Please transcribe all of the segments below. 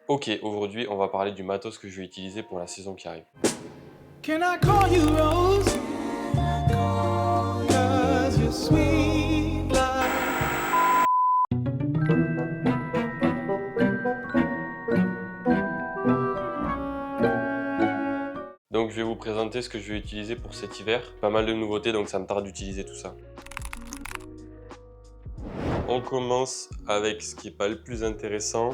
Ok, aujourd'hui on va parler du matos que je vais utiliser pour la saison qui arrive. Can I call you Rose? 'Cause you're sweet like... Donc je vais vous présenter ce que je vais utiliser pour cet hiver. Pas mal de nouveautés donc ça me tarde d'utiliser tout ça. On commence avec ce qui n'est pas le plus intéressant.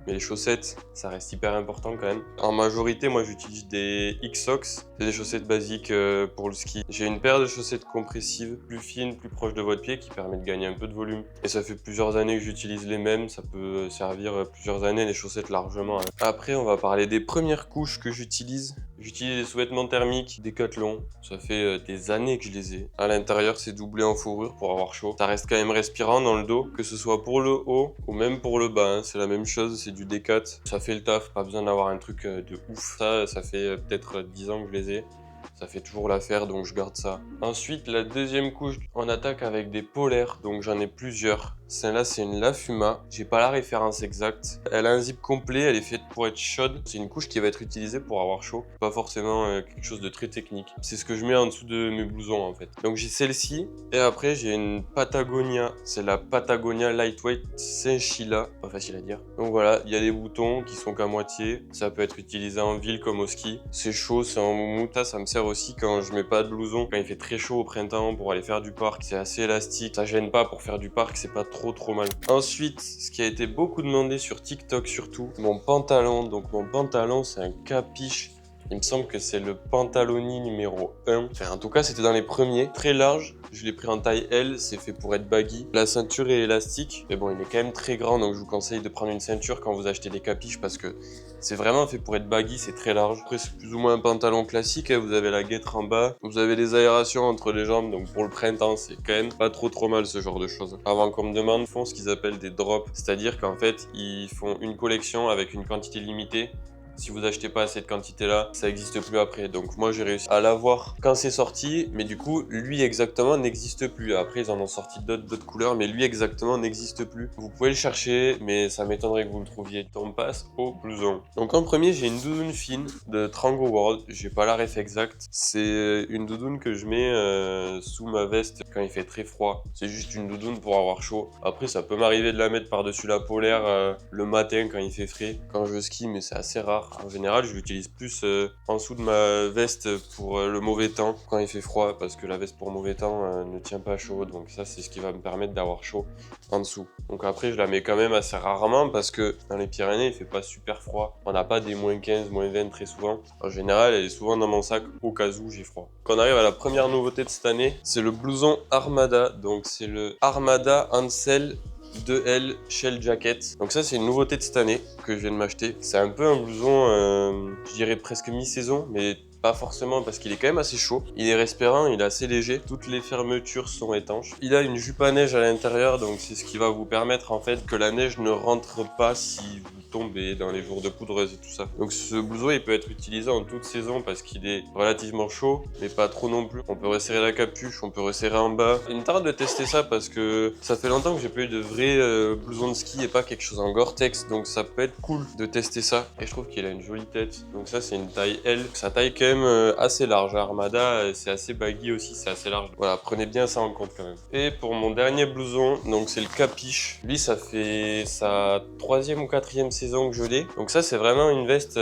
Mais les chaussettes, ça reste hyper important quand même. En majorité, moi j'utilise des X-Sox. C'est des chaussettes basiques pour le ski. J'ai une paire de chaussettes compressives, plus fines, plus proches de votre pied, qui permet de gagner un peu de volume. Et ça fait plusieurs années que j'utilise les mêmes. Ça peut servir plusieurs années, les chaussettes largement. Après, on va parler des premières couches que j'utilise. J'utilise des sous-vêtements thermiques Decathlon. Ça fait des années que je les ai. À l'intérieur, c'est doublé en fourrure pour avoir chaud. Ça reste quand même respirant dans le dos, que ce soit pour le haut ou même pour le bas. C'est la même chose, c'est du Decat. Ça fait le taf, pas besoin d'avoir un truc de ouf. Ça fait peut-être 10 ans que je les ai. Ça fait toujours l'affaire, donc je garde ça. Ensuite, la deuxième couche, on attaque avec des polaires, donc j'en ai plusieurs. Celle-là, c'est une Lafuma. J'ai pas la référence exacte. Elle a un zip complet, elle est faite pour être chaude. C'est une couche qui va être utilisée pour avoir chaud. Pas forcément quelque chose de très technique. C'est ce que je mets en dessous de mes blousons, en fait. Donc j'ai celle-ci. Et après, j'ai une Patagonia. C'est la Patagonia Lightweight Cinchilla. Pas facile à dire. Donc voilà, il y a des boutons qui sont qu'à moitié. Ça peut être utilisé en ville comme au ski. C'est chaud, c'est en moumoute. Ça me sert aussi quand je mets pas de blouson. Quand il fait très chaud au printemps pour aller faire du parc. C'est assez élastique. Ça gêne pas pour faire du parc. C'est pas trop mal. Ensuite, ce qui a été beaucoup demandé sur TikTok surtout, mon pantalon. Donc mon pantalon, c'est un capiche. Il me semble que c'est le Pantaloni numéro 1. Enfin, en tout cas, c'était dans les premiers. Très large. Je l'ai pris en taille L. C'est fait pour être baggy. La ceinture est élastique. Mais bon, il est quand même très grand. Donc, je vous conseille de prendre une ceinture quand vous achetez des capiches parce que c'est vraiment fait pour être baggy. C'est très large. Après, c'est plus ou moins un pantalon classique. Vous avez la guêtre en bas. Vous avez des aérations entre les jambes. Donc, pour le printemps, c'est quand même pas trop mal ce genre de choses. Avant qu'on me demande, ils font ce qu'ils appellent des drops. C'est-à-dire qu'en fait, ils font une collection avec une quantité limitée. Si vous achetez pas cette quantité-là, ça n'existe plus après. Donc moi, j'ai réussi à l'avoir quand c'est sorti, mais du coup, lui exactement n'existe plus. Après, ils en ont sorti d'autres couleurs, mais lui exactement n'existe plus. Vous pouvez le chercher, mais ça m'étonnerait que vous le trouviez. On passe au blouson. Donc en premier, j'ai une doudoune fine de Trango World. J'ai pas la ref exacte. C'est une doudoune que je mets sous ma veste quand il fait très froid. C'est juste une doudoune pour avoir chaud. Après, ça peut m'arriver de la mettre par-dessus la polaire le matin quand il fait frais, quand je skie, mais c'est assez rare. En général, je l'utilise plus en dessous de ma veste pour le mauvais temps, quand il fait froid, parce que la veste pour mauvais temps ne tient pas chaud. Donc ça, c'est ce qui va me permettre d'avoir chaud en dessous. Donc après, je la mets quand même assez rarement, parce que dans les Pyrénées, il fait pas super froid. On n'a pas des moins 15, moins 20 très souvent. En général, elle est souvent dans mon sac au cas où j'ai froid. Quand on arrive à la première nouveauté de cette année, c'est le blouson Armada. Donc c'est le Armada Ansel 2L Shell Jacket. Donc ça, c'est une nouveauté de cette année que je viens de m'acheter. C'est un peu un blouson, je dirais presque mi-saison, mais pas forcément parce qu'il est quand même assez chaud. Il est respirant, il est assez léger. Toutes les fermetures sont étanches. Il a une jupe à neige à l'intérieur, donc c'est ce qui va vous permettre en fait que la neige ne rentre pas si vous tombez dans les jours de poudreuse et tout ça. Donc ce blouson, il peut être utilisé en toute saison parce qu'il est relativement chaud, mais pas trop non plus. On peut resserrer la capuche, on peut resserrer en bas. Il me tarde de tester ça parce que ça fait longtemps que j'ai pas eu de vrai blouson de ski et pas quelque chose en Gore-Tex, donc ça peut être cool de tester ça. Et je trouve qu'il a une jolie tête. Donc ça, c'est une taille L. Sa taille quand même assez large. Armada, c'est assez baggy aussi, c'est assez large. Voilà, prenez bien ça en compte quand même. Et pour mon dernier blouson, donc c'est le capiche. Lui, ça fait sa 3e ou 4e saison que je l'ai. Donc ça, c'est vraiment une veste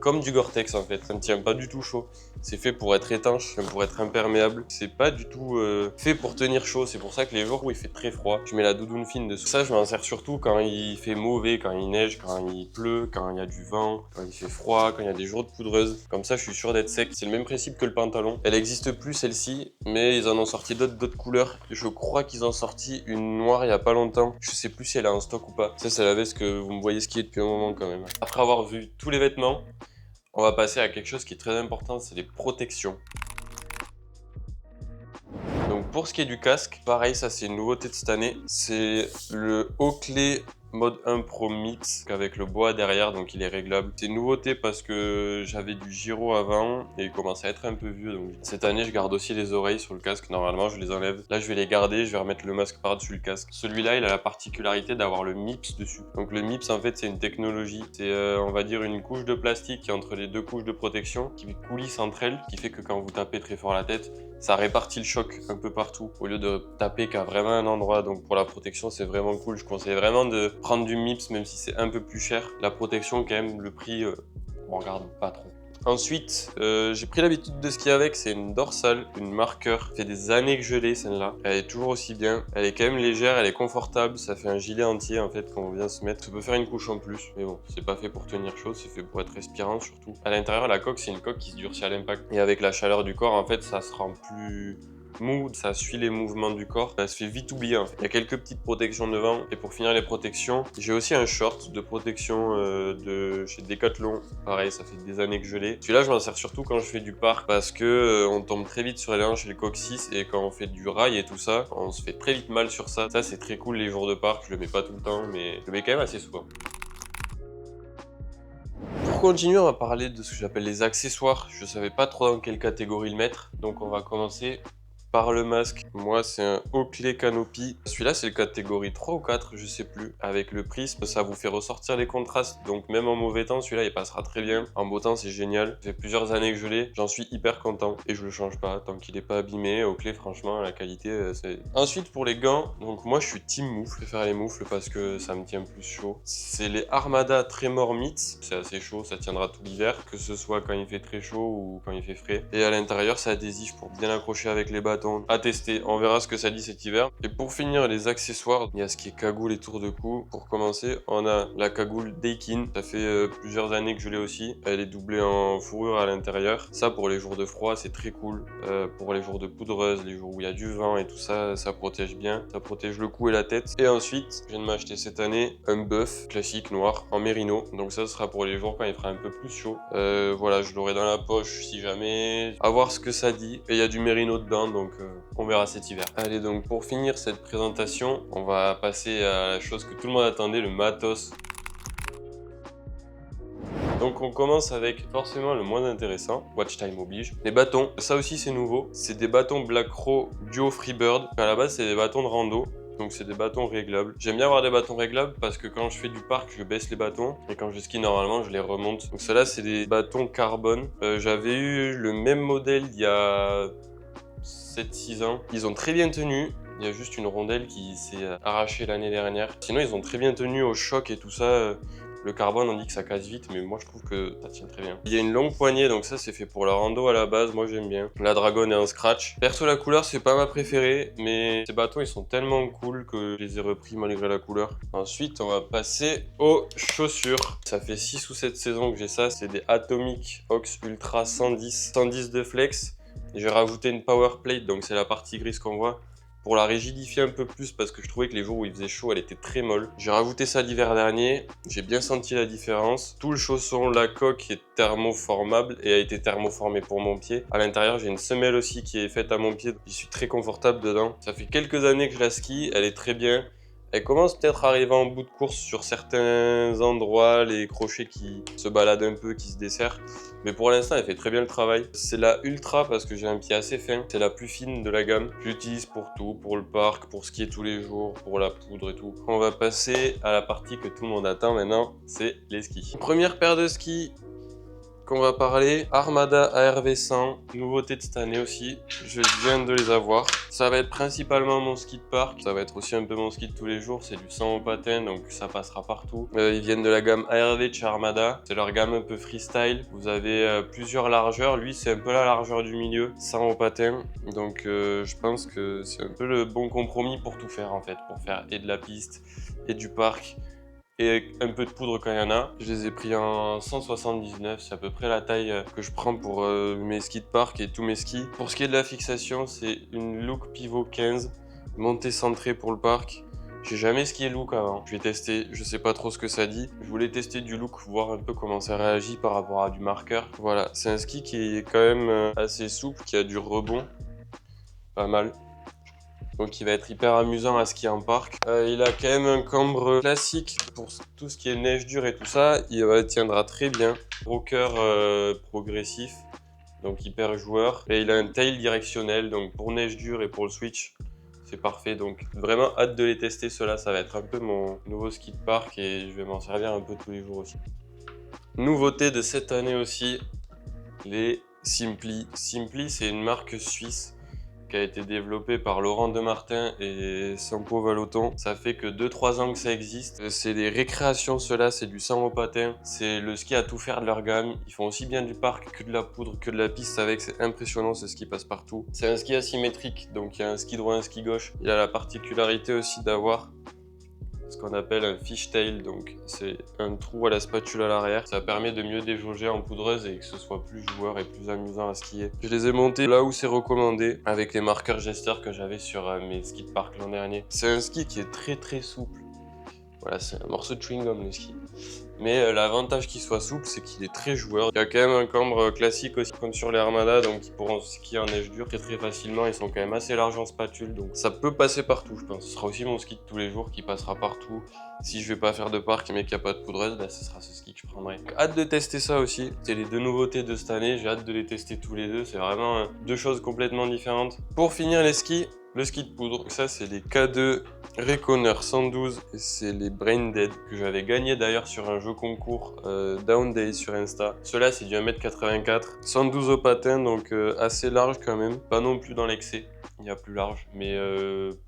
comme du Gore-Tex en fait. Ça ne tient pas du tout chaud. C'est fait pour être étanche, pour être imperméable. C'est pas du tout fait pour tenir chaud. C'est pour ça que les jours où il fait très froid, je mets la doudoune fine dessous. Ça, je m'en sers surtout quand il fait mauvais, quand il neige, quand il pleut, quand il y a du vent, quand il fait froid, quand il y a des jours de poudreuse. Comme ça, je suis sûr d'être sec. C'est le même principe que le pantalon. Elle n'existe plus celle-ci, mais ils en ont sorti d'autres couleurs. Je crois qu'ils ont sorti une noire il y a pas longtemps. Je sais plus si elle est en stock ou pas. Ça, c'est la veste que vous me voyez skier depuis un moment quand même. Après avoir vu tous les vêtements, on va passer à quelque chose qui est très important, c'est les protections. Donc pour ce qui est du casque, pareil, ça c'est une nouveauté de cette année. C'est le Oakley mode 1 Pro Mix avec le bois derrière, donc il est réglable. C'est une nouveauté parce que j'avais du Giro avant et il commence à être un peu vieux. Donc cette année, je garde aussi les oreilles sur le casque. Normalement, je les enlève. Là, je vais les garder. Je vais remettre le masque par-dessus le casque. Celui-là, il a la particularité d'avoir le MIPS dessus. Donc le MIPS, en fait, c'est une technologie. C'est, on va dire, une couche de plastique qui est entre les deux couches de protection, qui coulisse entre elles, qui fait que quand vous tapez très fort la tête, ça répartit le choc un peu partout au lieu de taper qu'à vraiment un endroit. Donc pour la protection, c'est vraiment cool. Je conseille vraiment de prendre du MIPS, même si c'est un peu plus cher. La protection, quand même, le prix, on regarde pas trop. Ensuite, j'ai pris l'habitude de skier avec, c'est une dorsale, une marqueur. Ça fait des années que je l'ai, celle-là. Elle est toujours aussi bien. Elle est quand même légère, elle est confortable. Ça fait un gilet entier, en fait, quand on vient se mettre. Ça peut faire une couche en plus. Mais bon, c'est pas fait pour tenir chaud, c'est fait pour être respirant, surtout. À l'intérieur, la coque, c'est une coque qui se durcit à l'impact. Et avec la chaleur du corps, en fait, ça se rend plus mou, ça suit les mouvements du corps, ça se fait vite oublier en fait. Il y a quelques petites protections devant et pour finir les protections, j'ai aussi un short de protection de chez Decathlon. Pareil, ça fait des années que je l'ai. Celui-là, je m'en sers surtout quand je fais du parc parce que on tombe très vite sur les hanches et le coccyx et quand on fait du rail et tout ça, on se fait très vite mal sur ça. Ça, c'est très cool les jours de parc. Je le mets pas tout le temps, mais je le mets quand même assez souvent. Pour continuer, on va parler de ce que j'appelle les accessoires. Je savais pas trop dans quelle catégorie le mettre, donc on va commencer par le masque. Moi, c'est un Oakley Canopy. Celui-là, c'est le catégorie 3 ou 4, je sais plus. Avec le prisme, ça vous fait ressortir les contrastes. Donc même en mauvais temps, celui-là, il passera très bien. En beau temps, c'est génial. Ça fait plusieurs années que je l'ai. J'en suis hyper content. Et je le change pas tant qu'il est pas abîmé. Oakley, franchement, la qualité, c'est... Ensuite, pour les gants, donc moi, je suis team moufle. Je préfère les moufles parce que ça me tient plus chaud. C'est les Armada Tremor Mitts. C'est assez chaud, ça tiendra tout l'hiver. Que ce soit quand il fait très chaud ou quand il fait frais. Et à l'intérieur, c'est adhésif pour bien accrocher avec les bâtons. À tester, on verra ce que ça dit cet hiver. Et pour finir les accessoires, il y a ce qui est cagoule et tour de cou. Pour commencer, on a la cagoule Daikin. Ça fait plusieurs années que je l'ai aussi. Elle est doublée en fourrure à l'intérieur. Ça pour les jours de froid, c'est très cool. Pour les jours de poudreuse, les jours où il y a du vent et tout ça, ça protège bien. Ça protège le cou et la tête. Et ensuite, je viens de m'acheter cette année un buff classique noir en mérino. Donc ça sera pour les jours quand il fera un peu plus chaud. Voilà, je l'aurai dans la poche si jamais. À voir ce que ça dit. Et il y a du mérino dedans, donc on verra cet hiver. Allez, donc pour finir cette présentation, on va passer à la chose que tout le monde attendait, le matos. Donc on commence avec forcément le moins intéressant, watch time oblige. Les bâtons, ça aussi c'est nouveau. C'est des bâtons Black Crow Duo Freebird. À la base c'est des bâtons de rando. Donc c'est des bâtons réglables. J'aime bien avoir des bâtons réglables parce que quand je fais du parc, je baisse les bâtons. Et quand je skie, normalement, je les remonte. Donc ceux-là, c'est des bâtons carbone. J'avais eu le même modèle il y a 7-6 ans. Ils ont très bien tenu. Il y a juste une rondelle qui s'est arrachée l'année dernière. Sinon, ils ont très bien tenu au choc et tout ça. Le carbone, on dit que ça casse vite, mais moi je trouve que ça tient très bien. Il y a une longue poignée, donc ça c'est fait pour la rando à la base, moi j'aime bien. La Dragon est un scratch. Perso, la couleur c'est pas ma préférée, mais ces bâtons ils sont tellement cool que je les ai repris malgré la couleur. Ensuite, on va passer aux chaussures. Ça fait 6 ou 7 saisons que j'ai ça, c'est des Atomic Ox Ultra 110 de flex. J'ai rajouté une power plate, donc c'est la partie grise qu'on voit, pour la rigidifier un peu plus parce que je trouvais que les jours où il faisait chaud, elle était très molle. J'ai rajouté ça l'hiver dernier, j'ai bien senti la différence. Tout le chausson, la coque est thermoformable et a été thermoformée pour mon pied. À l'intérieur, j'ai une semelle aussi qui est faite à mon pied. Je suis très confortable dedans. Ça fait quelques années que je la skie, elle est très bien. Elle commence peut-être à arriver en bout de course sur certains endroits, les crochets qui se baladent un peu, qui se desserrent. Mais pour l'instant, elle fait très bien le travail. C'est la Ultra parce que j'ai un pied assez fin. C'est la plus fine de la gamme. Je l'utilise pour tout, pour le parc, pour skier tous les jours, pour la poudre et tout. On va passer à la partie que tout le monde attend maintenant, c'est les skis. Première paire de skis qu'on va parler, Armada ARV 100, nouveauté de cette année aussi, je viens de les avoir. Ça va être principalement mon ski de parc, ça va être aussi un peu mon ski de tous les jours, c'est du 100 au patin, donc ça passera partout. Ils viennent de la gamme ARV de chez Armada, c'est leur gamme un peu freestyle. Vous avez plusieurs largeurs, lui c'est un peu la largeur du milieu, 100 au patin, donc je pense que c'est un peu le bon compromis pour tout faire en fait, pour faire et de la piste et du parc. Et un peu de poudre quand il y en a. Je les ai pris en 179, c'est à peu près la taille que je prends pour mes skis de parc et tous mes skis. Pour ce qui est de la fixation, c'est une Look Pivot 15, montée centrée pour le parc. J'ai jamais skié Look avant, je vais tester, je sais pas trop ce que ça dit. Je voulais tester du Look, voir un peu comment ça réagit par rapport à du marqueur. Voilà, c'est un ski qui est quand même assez souple, qui a du rebond, pas mal. Donc il va être hyper amusant à skier en parc. Il a quand même un cambre classique pour tout ce qui est neige dure et tout ça. Il tiendra très bien. Rocker progressif, donc hyper joueur. Et il a un tail directionnel, donc pour neige dure et pour le switch. C'est parfait, donc vraiment hâte de les tester. Ceux-là, ça va être un peu mon nouveau ski de parc et je vais m'en servir un peu tous les jours aussi. Nouveauté de cette année aussi, les Simply. Simply, c'est une marque suisse qui a été développée par Laurent Demartin et Sampo Valoton. Ça fait que 2-3 ans que ça existe. C'est des récréations, ceux-là, c'est du 100 au patin. C'est le ski à tout faire de leur gamme. Ils font aussi bien du parc que de la poudre, que de la piste avec. C'est impressionnant, ce ski passe partout. C'est un ski asymétrique, donc il y a un ski droit, un ski gauche. Il a la particularité aussi d'avoir ce qu'on appelle un fishtail, donc c'est un trou à la spatule à l'arrière. Ça permet de mieux déjauger en poudreuse et que ce soit plus joueur et plus amusant à skier. Je les ai montés là où c'est recommandé avec les marqueurs gesteurs que j'avais sur mes skis de parc l'an dernier. C'est un ski qui est très souple. Voilà, c'est un morceau de chewing-gum le ski. Mais l'avantage qu'il soit souple, c'est qu'il est très joueur. Il y a quand même un cambre classique aussi, comme sur les Armada, donc ils pourront skier en neige dure très facilement. Ils sont quand même assez larges en spatule, donc ça peut passer partout, je pense. Ce sera aussi mon ski de tous les jours qui passera partout. Si je vais pas faire de parc mais qu'il n'y a pas de poudreuse, bah, ce sera ce ski que je prendrai. Donc, hâte de tester ça aussi. C'est les deux nouveautés de cette année, j'ai hâte de les tester tous les deux. C'est vraiment deux choses complètement différentes. Pour finir les skis, le ski de poudre, ça c'est les K2 Reconer 112 et c'est les Brain Dead que j'avais gagné d'ailleurs sur un jeu concours Down Day sur Insta. Ceux-là c'est du 1m84, 112 au patin, donc assez large quand même, pas non plus dans l'excès. Il y a plus large, mais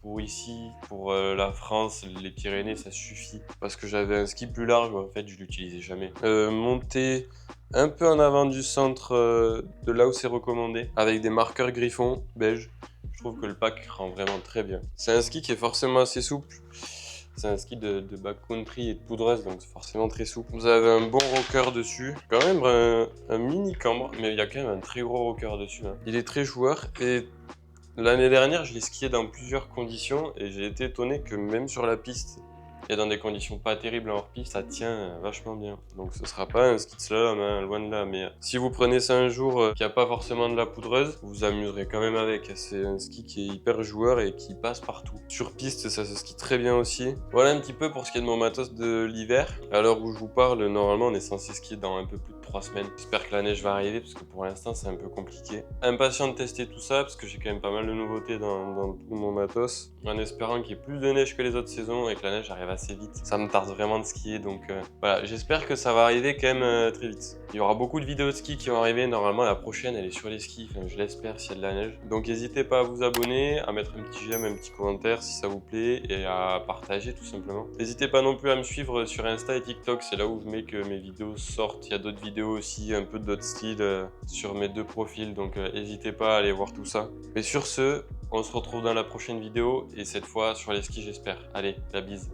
pour ici, pour la France, les Pyrénées, ça suffit. Parce que j'avais un ski plus large, mais en fait je l'utilisais jamais. Monté un peu en avant du centre de là où c'est recommandé, avec des marqueurs griffons beige. Je trouve que le pack rend vraiment très bien. C'est un ski qui est forcément assez souple. C'est un ski de backcountry et de poudreuse, donc c'est forcément très souple. Vous avez un bon rocker dessus. Quand même un mini cambre, mais il y a quand même un très gros rocker dessus. Hein. Il est très joueur et l'année dernière, je l'ai skié dans plusieurs conditions et j'ai été étonné que même sur la piste et dans des conditions pas terribles en hors-piste, ça tient vachement bien. Donc ce sera pas un ski de slalom, hein, loin de là, mais si vous prenez ça un jour qui a pas forcément de la poudreuse, vous vous amuserez quand même avec. C'est un ski qui est hyper joueur et qui passe partout. Sur piste, ça se skie très bien aussi. Voilà un petit peu pour ce qui est de mon matos de l'hiver. À l'heure où je vous parle, normalement on est censé skier dans un peu plus de 3 semaines. J'espère que la neige va arriver parce que pour l'instant c'est un peu compliqué. Impatient de tester tout ça parce que j'ai quand même pas mal de nouveautés dans tout mon matos. En espérant qu'il y ait plus de neige que les autres saisons et que la neige arrive assez vite. Ça me tarde vraiment de skier, donc voilà, j'espère que ça va arriver quand même très vite. Il y aura beaucoup de vidéos de ski qui vont arriver, normalement la prochaine elle est sur les skis, enfin, je l'espère s'il y a de la neige. Donc n'hésitez pas à vous abonner, à mettre un petit j'aime, un petit commentaire si ça vous plaît et à partager tout simplement. N'hésitez pas non plus à me suivre sur Insta et TikTok, c'est là où je mets que mes vidéos sortent. Il y a d'autres vidéos aussi, un peu d'autres styles sur mes deux profils, donc n'hésitez pas à aller voir tout ça. Mais sur ce, on se retrouve dans la prochaine vidéo et cette fois sur les skis j'espère. Allez, la bise.